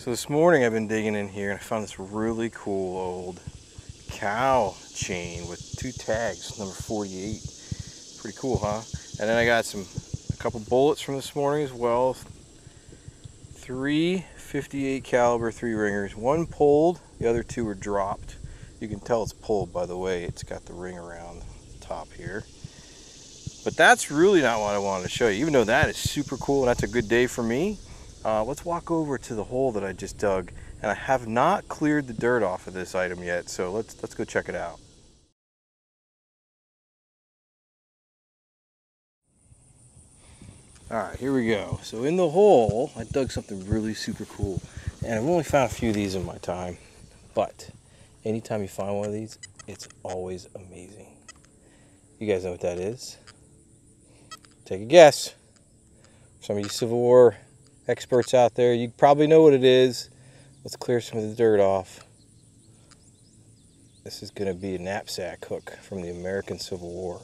So this morning I've been digging in here and I found this really cool old cow chain with 2 tags, number 48. Pretty cool, huh? And then I got a couple bullets from this morning as well. 3 .58 caliber 3 ringers. One pulled, the other 2 were dropped. You can tell it's pulled by the way it's got the ring around the top here. But that's really not what I wanted to show you, even though that is super cool and that's a good day for me. Let's walk over to the hole that I just dug, and I have not cleared the dirt off of this item yet, so let's go check it out. Alright, here we go. So in the hole, I dug something really super cool, and I've only found a few of these in my time, but anytime you find one of these, it's always amazing. You guys know what that is? Take a guess. Some of you Civil War experts out there, you probably know what it is. Let's clear some of the dirt off. This is going to be a knapsack hook from the American Civil War.